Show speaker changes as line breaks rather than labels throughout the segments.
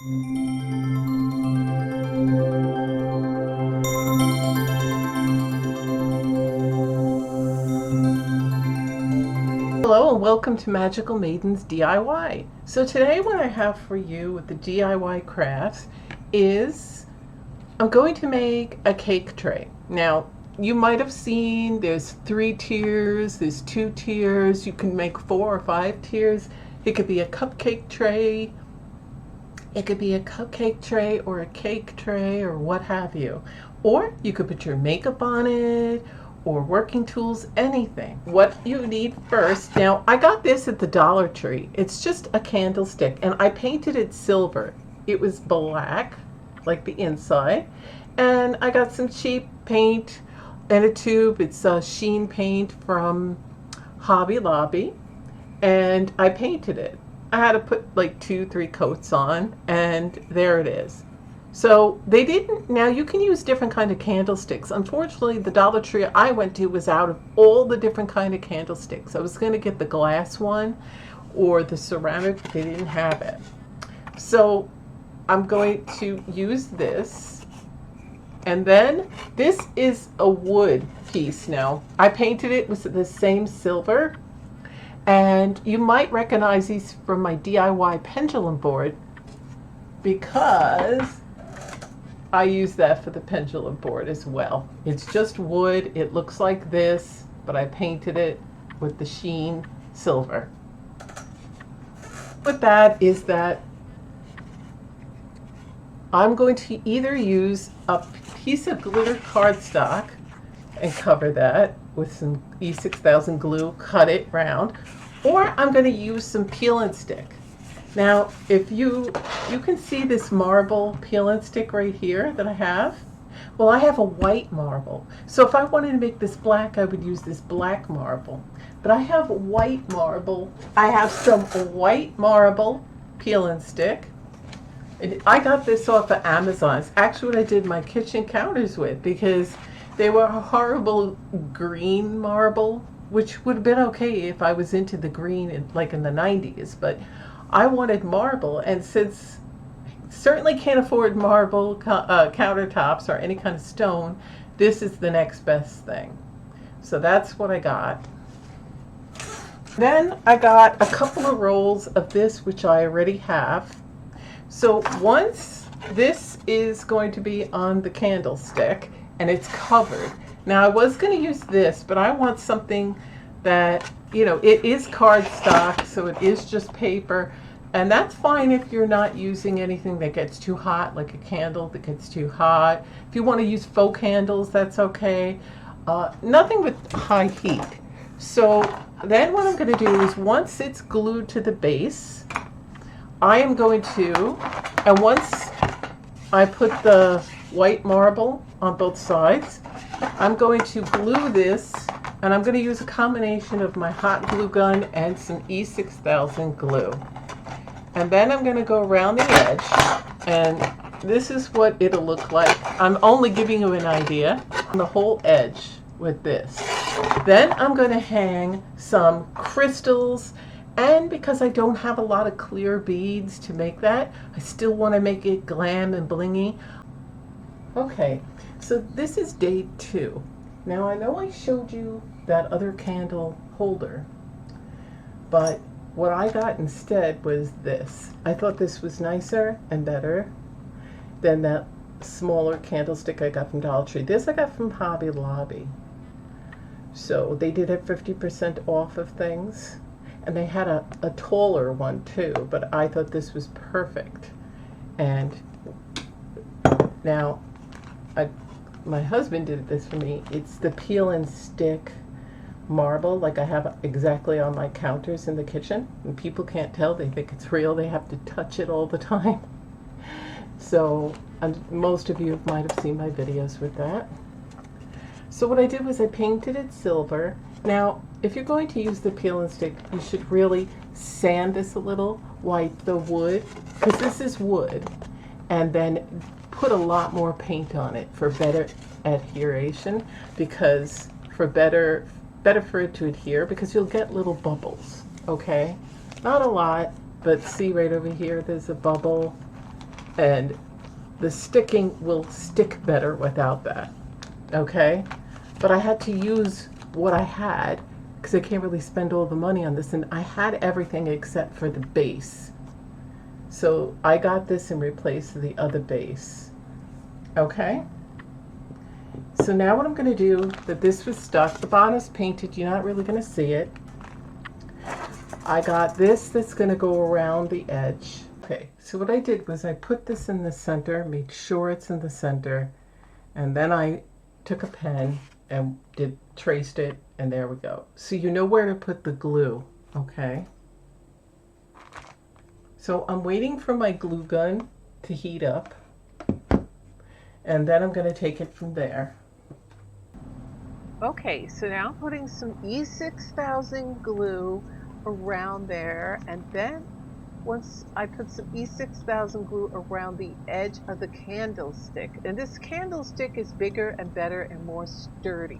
Hello and welcome to Magical Maidens DIY. So today what I have for you with the DIY crafts is I'm going to make a cake tray. Now you might have seen there's 3 tiers, there's 2 tiers, you can make 4 or 5 tiers. It could be a cupcake tray, it could be a cupcake tray or a cake tray or what have you. Or you could put your makeup on it or working tools, anything. What you need first, now I got this at the Dollar Tree. It's just a candlestick and I painted it silver. It was black, like the inside. And I got some cheap paint and a tube. It's a sheen paint from Hobby Lobby. And I painted it. I had to put like 2-3 coats on and there it is. So they didn't, now you can use different kind of candlesticks. Unfortunately, the Dollar Tree I went to was out of all the different kind of candlesticks. I was going to get the glass one or the ceramic, but they didn't have it. So I'm going to use this. And then this is a wood piece now. I painted it with the same silver. And you might recognize these from my DIY pendulum board because I use that for the pendulum board as well. It's just wood. It looks like this, but I painted it with the sheen silver. What that is that I'm going to either use a piece of glitter cardstock and cover that with some E6000 glue, cut it round, or I'm going to use some peel and stick. Now, if you can see this marble peel and stick right here that I have. Well, I have a white marble. So if I wanted to make this black, I would use this black marble. But I have white marble. I have some white marble peel and stick. And I got this off of Amazon. It's actually what I did my kitchen counters with because they were a horrible green marble, which would have been okay if I was into the green like in the 90s. But I wanted marble, and since certainly can't afford marble countertops or any kind of stone, this is the next best thing. So that's what I got. Then I got a couple of rolls of this, which I already have. So once this is going to be on the candlestick and it's covered. Now I was going to use this, but I want something that, you know, it is cardstock, so it is just paper. And that's fine if you're not using anything that gets too hot, like a candle that gets too hot. If you want to use faux candles, that's okay. Nothing with high heat. So then what I'm going to do is once it's glued to the base, I am going to, and once I put the white marble on both sides, I'm going to glue this, and I'm going to use a combination of my hot glue gun and some E6000 glue. And then I'm going to go around the edge, and this is what it'll look like. I'm only giving you an idea on the whole edge with this. Then I'm going to hang some crystals, and because I don't have a lot of clear beads to make that, I still want to make it glam and blingy. Okay, so this is day 2. Now I know I showed you that other candle holder, but what I got instead was this. I thought this was nicer and better than that smaller candlestick I got from Dollar Tree. This I got from Hobby Lobby. So they did have 50% off of things. And they had a taller one too, but I thought this was perfect. And now, my husband did this for me. It's the peel and stick marble, like I have exactly on my counters in the kitchen. And people can't tell, they think it's real, they have to touch it all the time. So most of you might have seen my videos with that. So what I did was I painted it silver. Now, if you're going to use the peel and stick, you should really sand this a little, wipe the wood, because this is wood, and then put a lot more paint on it for better adheration, because for better for it to adhere, because you'll get little bubbles, okay? Not a lot, but see right over here, there's a bubble. and the sticking will stick better without that, okay? But I had to use what I had because I can't really spend all the money on this, and I had everything except for the base. So I got this in replace of the other base, okay? So now what I'm going to do, that this was stuck, the bottom's painted, you're not really going to see it. I got this that's going to go around the edge. Okay, so what I did was I put this in the center, made sure it's in the center, and then I took a pen and traced it, and there we go. So you know where to put the glue, okay? So I'm waiting for my glue gun to heat up, and then I'm going to take it from there. Okay, so now I'm putting some E6000 glue around there, and then once I put some E6000 glue around the edge of the candlestick, and this candlestick is bigger and better and more sturdy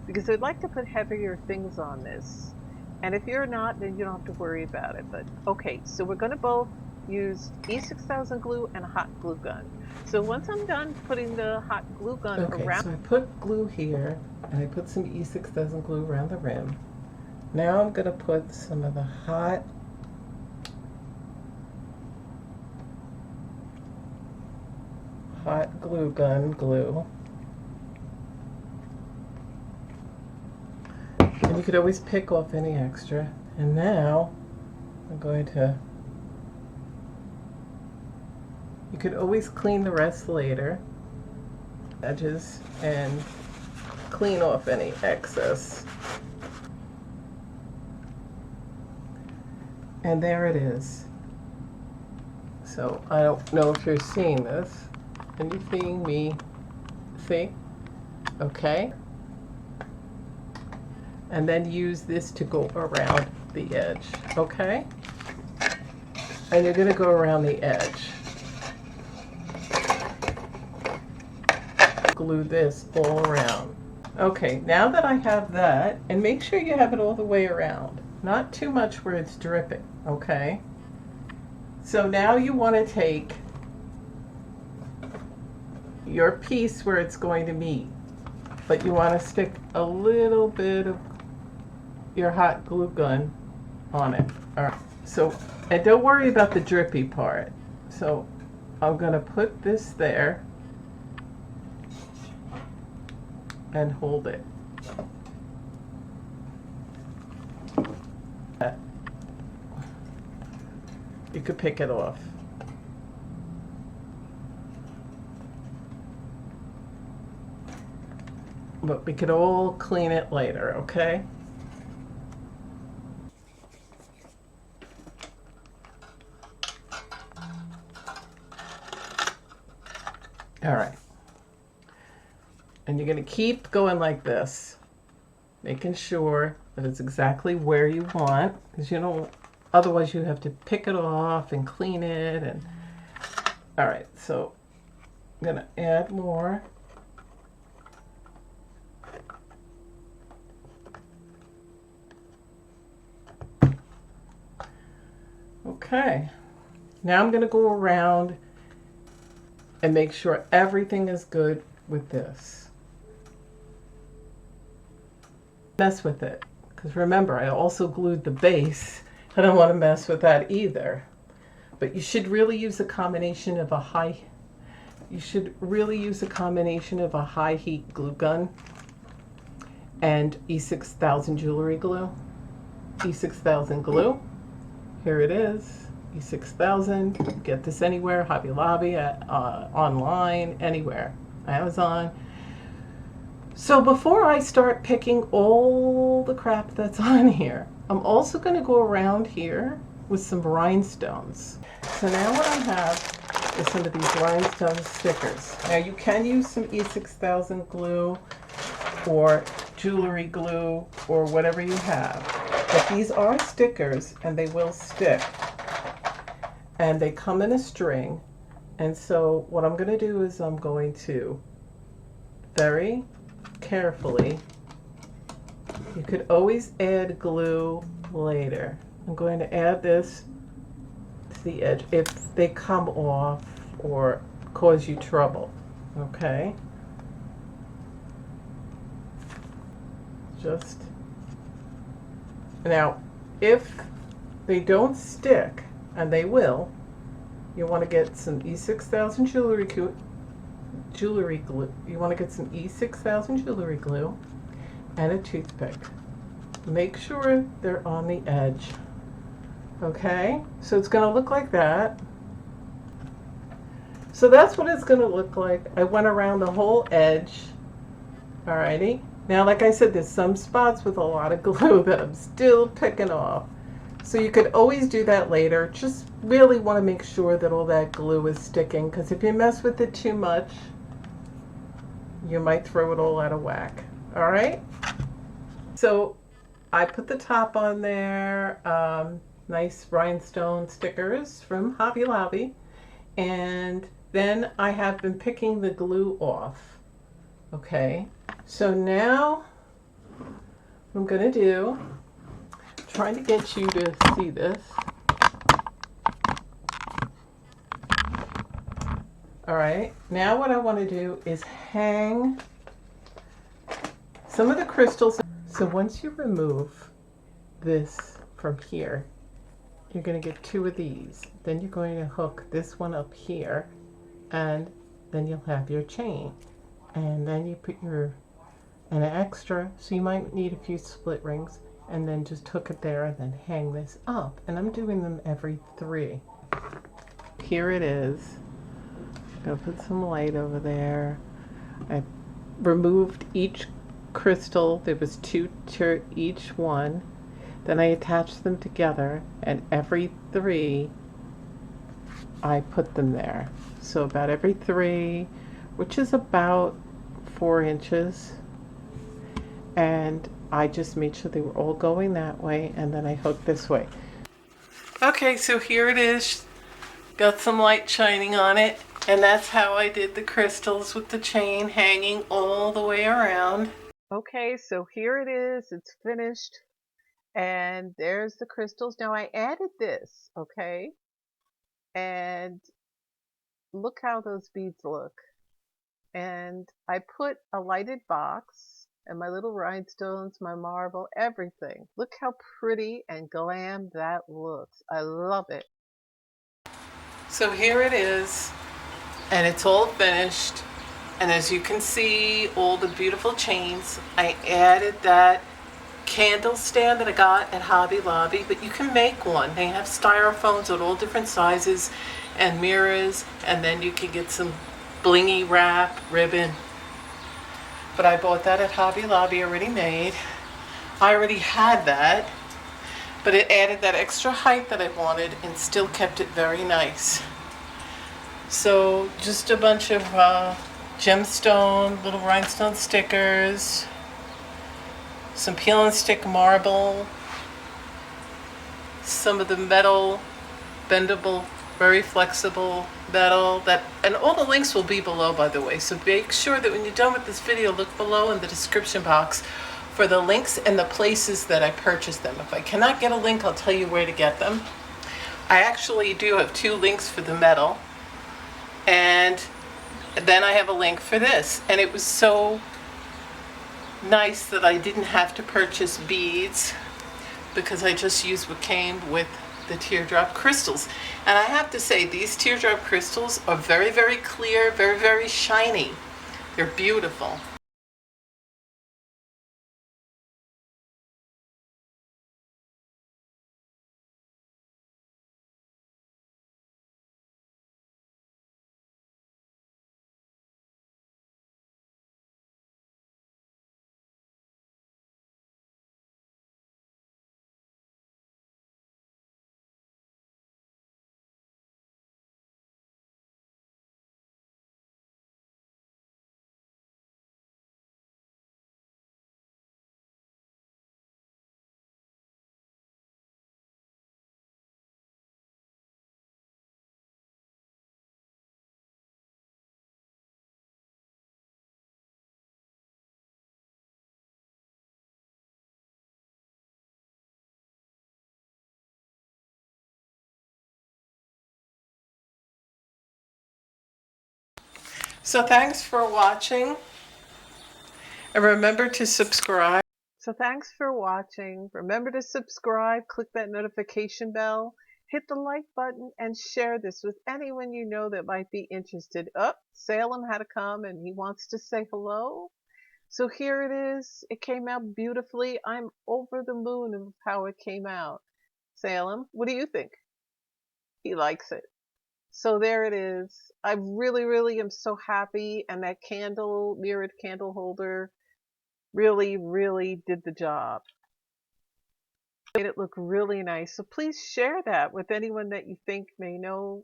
because I'd like to put heavier things on this, and if you're not, then you don't have to worry about it. But okay, so we're going to both use E6000 glue and a hot glue gun. So once I'm done putting the hot glue gun around, so I put glue here and I put some E6000 glue around the rim. Now I'm going to put some of the hot glue gun glue. And you could always pick off any extra. And now I'm going to, you could always clean the rest later, edges, and clean off any excess. And there it is. So I don't know if you're seeing this. Are you seeing me? See? Okay. And then use this to go around the edge, okay? And you're going to go around the edge. Glue this all around. Okay, now that I have that, and make sure you have it all the way around. Not too much where it's dripping, okay? So now you want to take your piece where it's going to meet, but you want to stick a little bit of your hot glue gun on it. All right. So, and don't worry about the drippy part. So I'm going to put this there and hold it. You could pick it off. But we could all clean it later, okay? All right. And you're going to keep going like this, making sure that it's exactly where you want, because you don't, otherwise you have to pick it off and clean it. And all right, so I'm going to add more. Okay, now I'm going to go around and make sure everything is good with this. Mess with it, because remember, I also glued the base. I don't want to mess with that either. But you should really use a combination of a high heat glue gun and E6000 jewelry glue. E6000 glue. Here it is, E6000. Get this anywhere, Hobby Lobby, online, anywhere, Amazon. So before I start picking all the crap that's on here, I'm also going to go around here with some rhinestones. So now what I have is some of these rhinestone stickers. Now you can use some E6000 glue or jewelry glue or whatever you have. But these are stickers and they will stick. And they come in a string. And so what I'm going to do is I'm going to very carefully, you could always add glue later. I'm going to add this to the edge. If they come off, or cause you trouble. Okay? Just now, if they don't stick, and they will, you want to get some E6000 jewelry glue. You want to get some E6000 jewelry glue and a toothpick. Make sure they're on the edge. Okay, so it's going to look like that. So that's what it's going to look like. I went around the whole edge. Alrighty. Now, like I said, there's some spots with a lot of glue that I'm still picking off. So you could always do that later. Just really want to make sure that all that glue is sticking, because if you mess with it too much, you might throw it all out of whack. All right? So I put the top on there. Nice rhinestone stickers from Hobby Lobby. And then I have been picking the glue off. Okay, so now what I'm going to do, trying to get you to see this. All right, now what I want to do is hang some of the crystals. So once you remove this from here, you're going to get two of these. Then you're going to hook this one up here, and then you'll have your chain. And then you put your an extra, so you might need a few split rings, and then just hook it there and then hang this up. And I'm doing them every 3. Here it is. I'm gonna put some light over there. I removed each crystal. There was 2 to each one. Then I attached them together, and every 3 I put them there. So about every 3, which is about 4 inches. And I just made sure they were all going that way, and then I hooked this way. Okay, so here it is. Got some light shining on it, and that's how I did the crystals with the chain hanging all the way around. Okay, so here it is. It's finished, and there's the crystals. Now I added this, okay? And look how those beads look. And I put a lighted box and my little rhinestones, my marble, everything. Look how pretty and glam that looks. I love it. So here it is, and it's all finished. And as you can see, all the beautiful chains. I added that candle stand that I got at Hobby Lobby, but you can make one. They have styrophones at all different sizes and mirrors, and then you can get some blingy wrap, ribbon. But I bought that at Hobby Lobby already made. I already had that, but it added that extra height that I wanted and still kept it very nice. So just a bunch of gemstone, little rhinestone stickers, some peel and stick marble, some of the metal, bendable, very flexible metal, and all the links will be below, by the way. So make sure that when you're done with this video, look below in the description box for the links and the places that I purchased them. If I cannot get a link, I'll tell you where to get them. I actually do have 2 links for the metal, and then I have a link for this. And it was so nice that I didn't have to purchase beads, because I just used what came with the teardrop crystals. And I have to say, these teardrop crystals are very, very clear, very, very shiny. They're beautiful. So thanks for watching, and remember to subscribe. So thanks for watching. Remember to subscribe, click that notification bell, hit the like button, and share this with anyone you know that might be interested. Oh, Salem had to come and he wants to say hello. So here it is. It came out beautifully. I'm over the moon of how it came out. Salem, what do you think? He likes it. So there it is. I really, really am so happy. And that candle, mirrored candle holder, really, really did the job. Made it look really nice. So please share that with anyone that you think may know,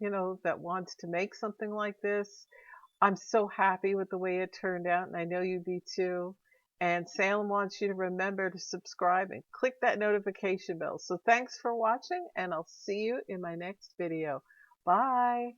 that wants to make something like this. I'm so happy with the way it turned out, and I know you'd be too. And Salem wants you to remember to subscribe and click that notification bell. So thanks for watching, and I'll see you in my next video. Bye.